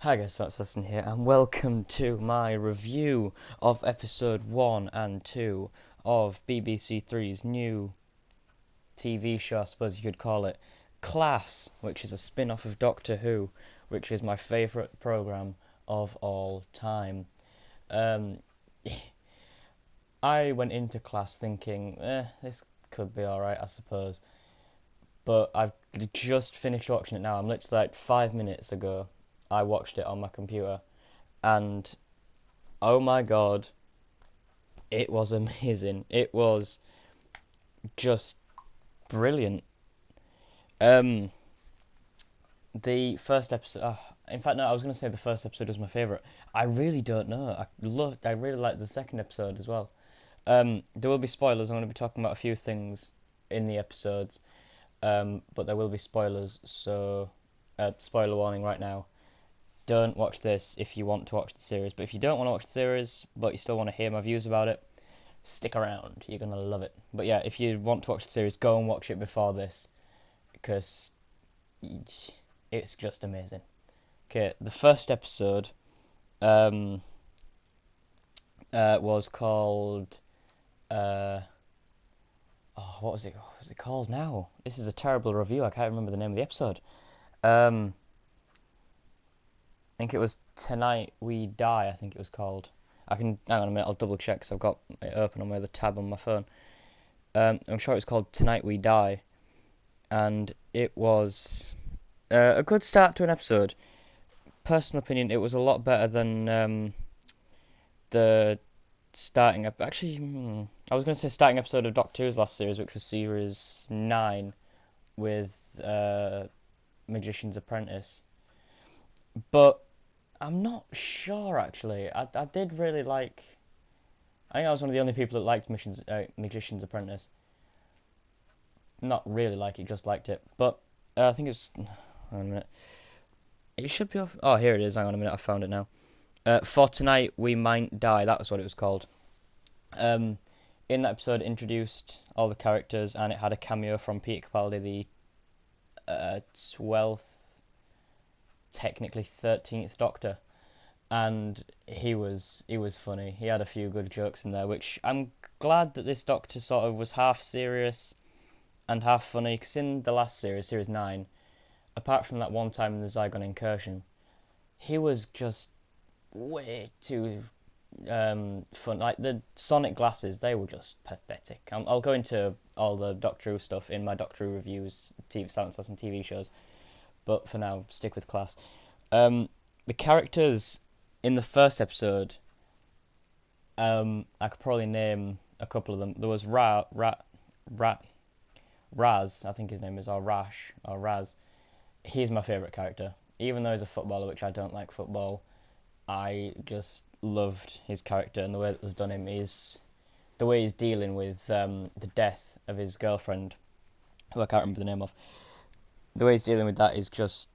Hi guys, that's Justin here, and welcome to my review of episode 1 and 2 of BBC Three's new TV show, I suppose you could call it, Class, which is a spin-off of Doctor Who, which is my favourite programme of all time. I went into Class thinking, this could be alright, I suppose, but I've just finished watching it now. I'm literally like 5 minutes ago. I watched it on my computer, and oh my god, it was amazing. It was just brilliant. Um, the first episode. In fact, no, I was gonna say the first episode was my favorite. I really don't know. I really liked the second episode as well. There will be spoilers. I'm going to be talking about a few things in the episodes, but there will be spoilers. So, spoiler warning right now. Don't watch this if you want to watch the series. But if you don't want to watch the series, but you still want to hear my views about it, stick around. You're going to love it. But yeah, if you want to watch the series, go and watch it before this, because it's just amazing. Okay, the first episode was called... what was it? What was it called now? This is a terrible review. I can't remember the name of the episode. I think it was Tonight We Die, I think it was called. Hang on a minute, I'll double check because I've got it open on my other tab on my phone. I'm sure it was called Tonight We Die, and it was a good start to an episode. Personal opinion, it was a lot better than the starting actually, I was going to say starting episode of Doctor Who's last series, which was Series 9 with Magician's Apprentice. But I'm not sure actually. I did really like. I think I was one of the only people that liked Magician's Apprentice. Not really like it, just liked it. But I think it's. Hang on a minute. It should be off. Oh, here it is. Hang on a minute. I found it now. For Tonight We Might Die. That was what it was called. In that episode, it introduced all the characters, and it had a cameo from Peter Capaldi, the 12th. Technically 13th Doctor, and he was funny. He had a few good jokes in there, which I'm glad that this Doctor sort of was half serious and half funny, because in the last series, Series 9, apart from that one time in the Zygon incursion, he was just way too fun. Like the sonic glasses, they were just pathetic. I'll go into all the Doctor Who stuff in my Doctor Who reviews, Silence and TV shows. But for now, stick with Class. The characters in the first episode, I could probably name a couple of them. There was Raz, I think his name is, or Rash, or Raz. He's my favourite character. Even though he's a footballer, which I don't like football, I just loved his character, and the way that they've done him is the way he's dealing with the death of his girlfriend, who I can't remember the name of. The way he's dealing with that is just...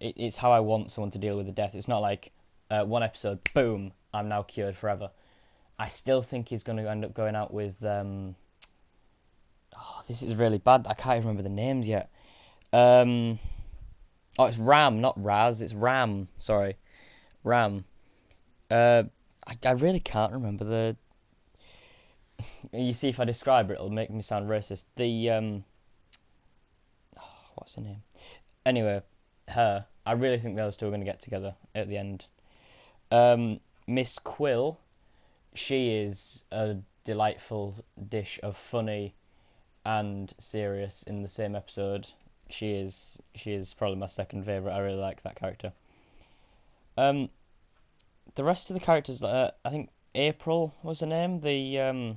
It's how I want someone to deal with the death. It's not like one episode, boom, I'm now cured forever. I still think he's going to end up going out with... this is really bad. I can't remember the names yet. It's Ram, not Raz. It's Ram. Sorry. Ram. I really can't remember the... You see, if I describe it, it'll make me sound racist. The... what's her name? Anyway, her. I really think those two are going to get together at the end. Miss Quill, she is a delightful dish of funny and serious in the same episode. She is probably my second favourite. I really like that character. The rest of the characters, I think April was her name. The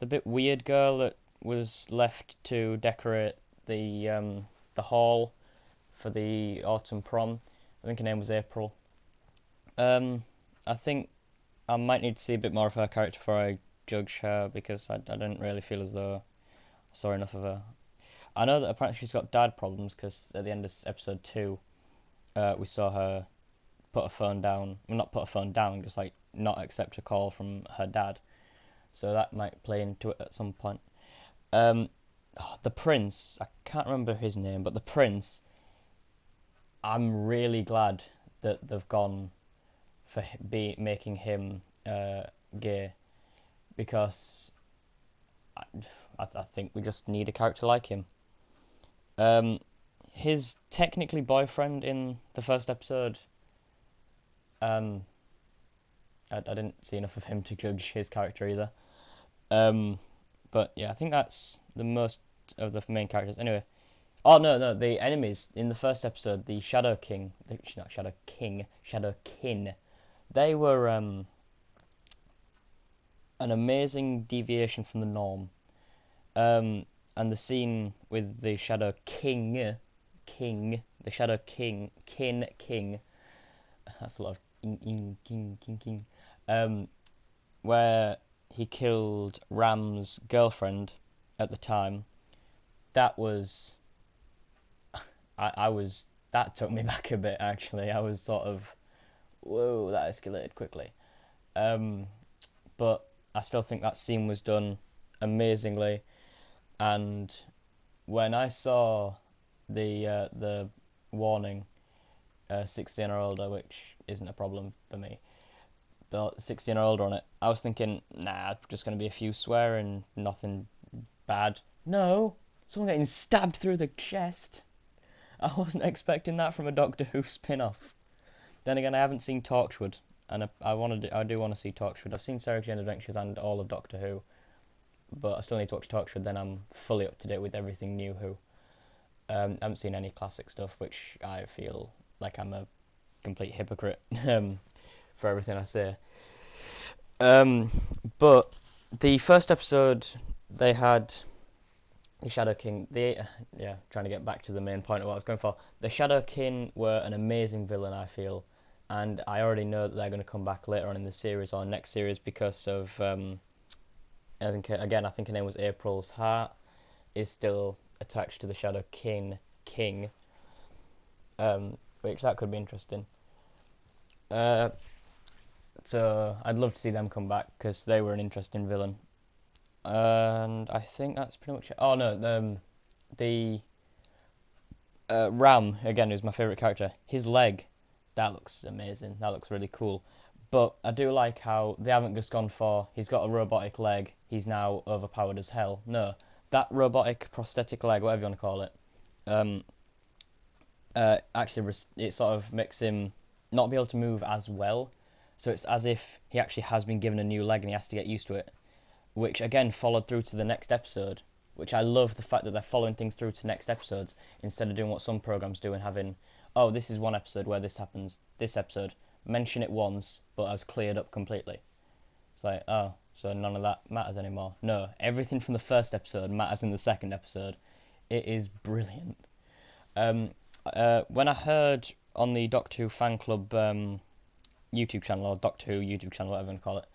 bit weird girl that was left to decorate the hall for the autumn prom. I think her name was April. I think I might need to see a bit more of her character before I judge her, because I don't really feel as though I saw enough of her. I know that apparently she's got dad problems, because at the end of episode 2, we saw her put her phone down. Well, not put her phone down, just like not accept a call from her dad. So that might play into it at some point. The prince, I can't remember his name, but the prince, I'm really glad that they've gone for making him gay, because I, I think we just need a character like him. Um, his technically boyfriend in the first episode, um, I didn't see enough of him to judge his character either. Um, but yeah, I think that's the most of the main characters. Anyway, oh no, the enemies in the first episode, the Shadow King, not Shadow King, Shadow Kin. They were an amazing deviation from the norm. Um, and the scene with the Shadow the Shadow King. That's a lot of king. Where he killed Ram's girlfriend at the time. That was, I was, that took me back a bit actually. I was sort of, whoa, that escalated quickly. Um, but I still think that scene was done amazingly. And when I saw the warning, 16 or older, which isn't a problem for me, but 16 or older on it, I was thinking, nah, just going to be a few swearing, nothing bad. No, someone getting stabbed through the chest. I wasn't expecting that from a Doctor Who spin-off. Then again, I haven't seen Torchwood, and I do want to see Torchwood. I've seen Sarah Jane Adventures and all of Doctor Who, but I still need to watch Torchwood. Then I'm fully up to date with everything new Who. I haven't seen any classic stuff, which I feel like I'm a complete hypocrite for everything I say. Um, but the first episode, they had the Shadow King. Trying to get back to the main point of what I was going for. The Shadow King were an amazing villain, I feel, and I already know that they're going to come back later on in the series or next series because of I think her name was April's heart is still attached to the Shadow King, which that could be interesting. So I'd love to see them come back because they were an interesting villain. And I think that's pretty much it. Oh no, the Ram again, who's my favorite character. His leg, that looks amazing. That looks really cool. But I do like how they haven't just gone for he's got a robotic leg. He's now overpowered as hell. No, that robotic prosthetic leg, whatever you want to call it, um, actually it sort of makes him not be able to move as well. So it's as if he actually has been given a new leg and he has to get used to it, which again followed through to the next episode, which I love the fact that they're following things through to next episodes instead of doing what some programs do and having, oh, this is one episode where this happens, this episode, mention it once, but as cleared up completely. It's like, oh, so none of that matters anymore. No, everything from the first episode matters in the second episode. It is brilliant. When I heard on the Doctor Who fan club YouTube channel, or Doctor Who YouTube channel, whatever you want to call it,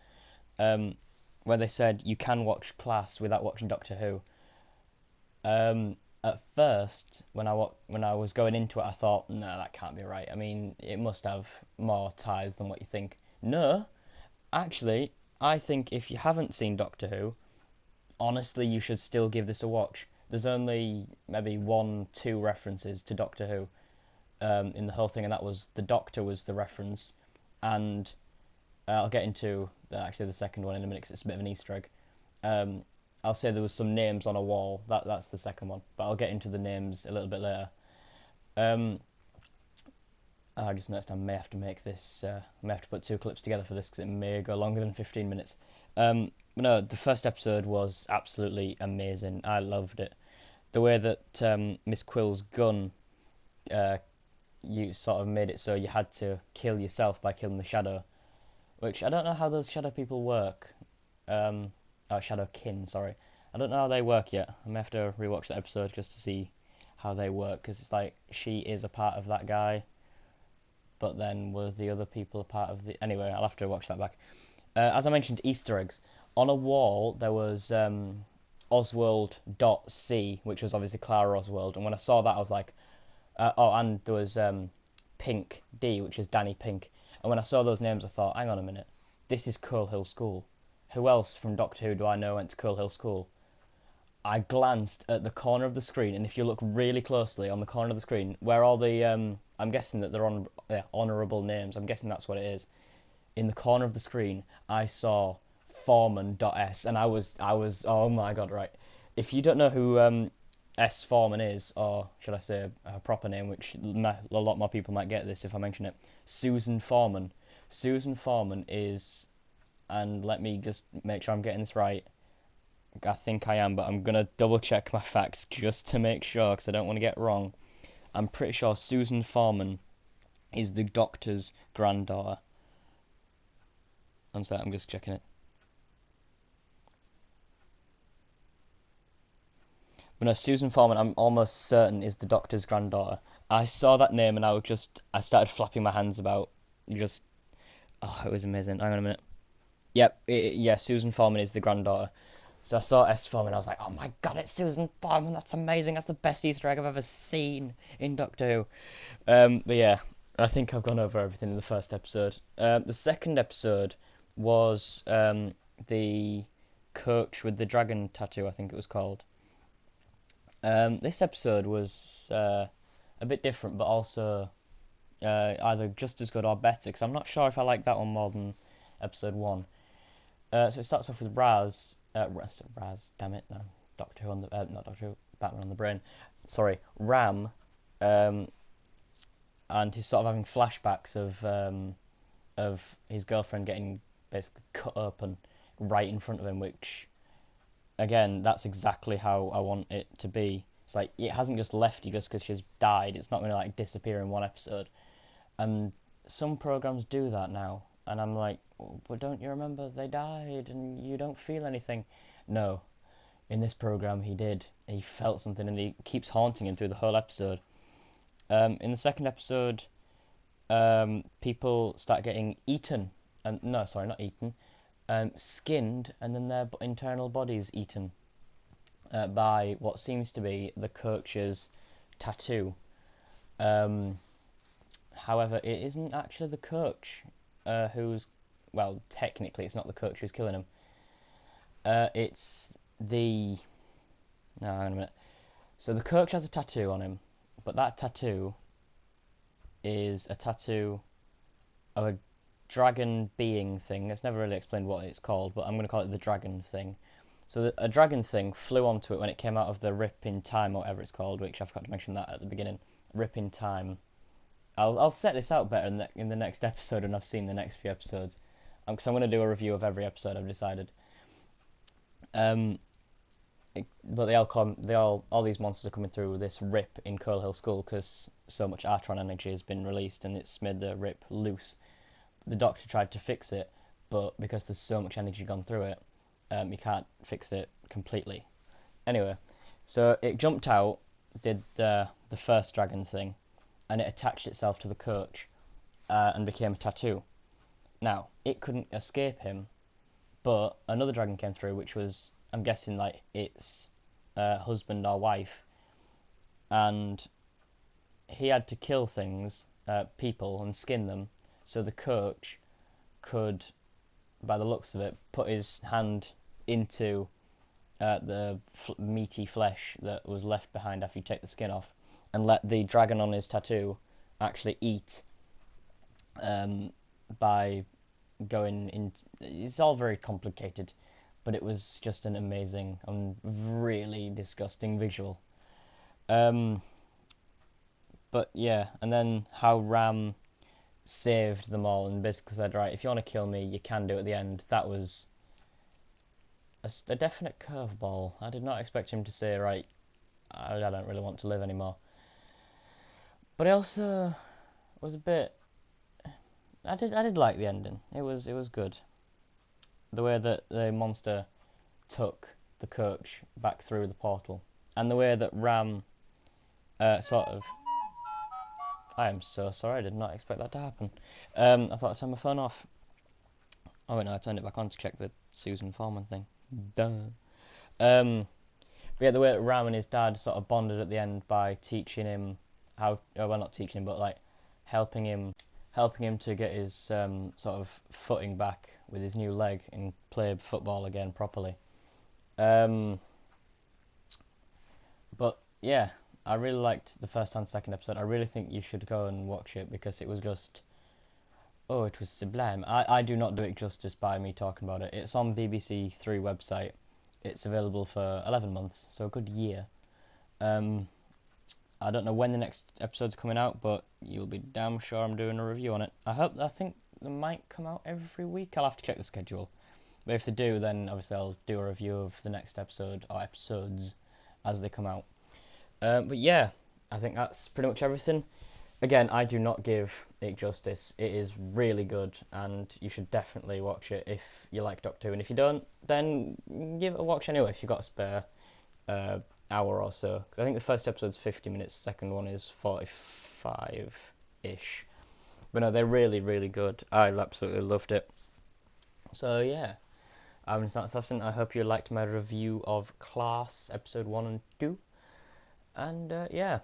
where they said you can watch Class without watching Doctor Who. At first, when I was going into it, I thought, no, that can't be right. I mean, it must have more ties than what you think. No, actually, I think if you haven't seen Doctor Who, honestly, you should still give this a watch. There's only maybe 1-2 references to Doctor Who in the whole thing, and that was the Doctor was the reference, and I'll get into actually the second one in a minute because it's a bit of an Easter egg. I'll say there was some names on a wall. That's the second one, but I'll get into the names a little bit later. I just noticed I may have to make this. I may have to put 2 clips together for this because it may go longer than 15 minutes. But no, the first episode was absolutely amazing. I loved it. The way that Miss Quill's gun, you sort of made it so you had to kill yourself by killing the shadow, which I don't know how those shadow people work. Shadow kin, sorry. I don't know how they work yet. I may have to rewatch that episode just to see how they work, because it's like she is a part of that guy, but then were the other people a part of the... Anyway, I'll have to watch that back. As I mentioned, Easter eggs. On a wall, there was Oswald.C, which was obviously Clara Oswald, and when I saw that, I was like... and there was Pink D, which is Danny Pink. And when I saw those names, I thought, hang on a minute, this is Coal Hill School. Who else from Doctor Who do I know went to Coal Hill School? I glanced at the corner of the screen, and if you look really closely on the corner of the screen, where all the I'm guessing that they're on honourable names. I'm guessing that's what it is. In the corner of the screen, I saw Foreman.s, and I was oh my god, right. If you don't know who S Foreman is, or should I say her proper name, which a lot more people might get this if I mention it, Susan Foreman. Susan Foreman is, and let me just make sure I'm getting this right. I think I am, but I'm gonna double check my facts just to make sure because I don't want to get it wrong. I'm pretty sure Susan Foreman is the doctor's granddaughter. One sec, I'm just checking it. But no, Susan Foreman, I'm almost certain is the doctor's granddaughter. I saw that name and I started flapping my hands about. Just, oh, it was amazing. Hang on a minute. Yep, yeah, Susan Foreman is the granddaughter. So I saw S Foreman, I was like, oh my god, it's Susan Foreman, that's amazing, that's the best Easter egg I've ever seen in Doctor Who. But yeah, I think I've gone over everything in the first episode. The second episode was the coach with the dragon tattoo, I think it was called. This episode was a bit different, but also either just as good or better, because I'm not sure if I like that one more than episode one. So it starts off with Raz, damn it, no, Doctor Who on the, not Doctor Who, Batman on the brain. Sorry, Ram, and he's sort of having flashbacks of his girlfriend getting basically cut open right in front of him, which, again, that's exactly how I want it to be. It's like, it hasn't just left you just because she's died. It's not going to like disappear in one episode. And some programs do that now, and I'm like, but don't you remember they died and you don't feel anything? No, in this program he did. He felt something, and he keeps haunting him through the whole episode. In the second episode, people start getting eaten, and no, sorry, not eaten, skinned, and then their internal bodies eaten by what seems to be the coach's tattoo. However, it isn't actually the coach who's, well, technically it's not the coach who's killing him. It's the, no, hang on a minute. So the coach has a tattoo on him, but that tattoo is a tattoo of a dragon being thing. It's never really explained what it's called, but I'm going to call it the dragon thing. So a dragon thing flew onto it when it came out of the rip in time, or whatever it's called, which I forgot to mention that at the beginning. Rip in time. I'll set this out better in the next episode when I've seen the next few episodes, because I'm going to do a review of every episode, I've decided. But all these monsters are coming through this rip in Coal Hill School because so much Artron energy has been released and it's made the rip loose. The Doctor tried to fix it, but because there's so much energy gone through it, you can't fix it completely. Anyway, so it jumped out, did the first dragon thing, and it attached itself to the coach and became a tattoo. Now, it couldn't escape him, but another dragon came through, which was, I'm guessing, like its husband or wife, and he had to kill things, people, and skin them, so the coach could, by the looks of it, put his hand into the meaty flesh that was left behind after you take the skin off, and let the dragon on his tattoo actually eat by going in. It's all very complicated, but it was just an amazing and really disgusting visual. But yeah, and then how Ram saved them all and basically said, right, if you want to kill me, you can do it at the end. That was a definite curveball. I did not expect him to say, right, I don't really want to live anymore. But I also was a bit. I did like the ending. It was good. The way that the monster took the coach back through the portal, and the way that Ram sort of. I am so sorry. I did not expect that to happen. I thought I'd turn my phone off. Oh wait, no, I turned it back on to check the Susan Foreman thing. Duh. But yeah, the way that Ram and his dad sort of bonded at the end by teaching him how, well, not teaching him, but like helping him to get his sort of footing back with his new leg and play football again properly. yeah, I really liked the first and second episode. I really think you should go and watch it because it was just, oh, it was sublime. I do not do it justice by me talking about it. It's on BBC Three website. It's available for 11 months, so a good year. Um, I don't know when the next episode's coming out, but you'll be damn sure I'm doing a review on it. I think they might come out every week. I'll have to check the schedule. But if they do, then obviously I'll do a review of the next episode or episodes as they come out. But yeah, I think that's pretty much everything. Again, I do not give it justice. It is really good, and you should definitely watch it if you like Doctor Who. And if you don't, then give it a watch anyway if you've got a spare uh, hour or so. 'Cause I think the first episode's 50 minutes, the second one is 45-ish. But no, they're really, really good. I absolutely loved it. So yeah, that's Sasson. I hope you liked my review of Class episode 1 and 2. And yeah.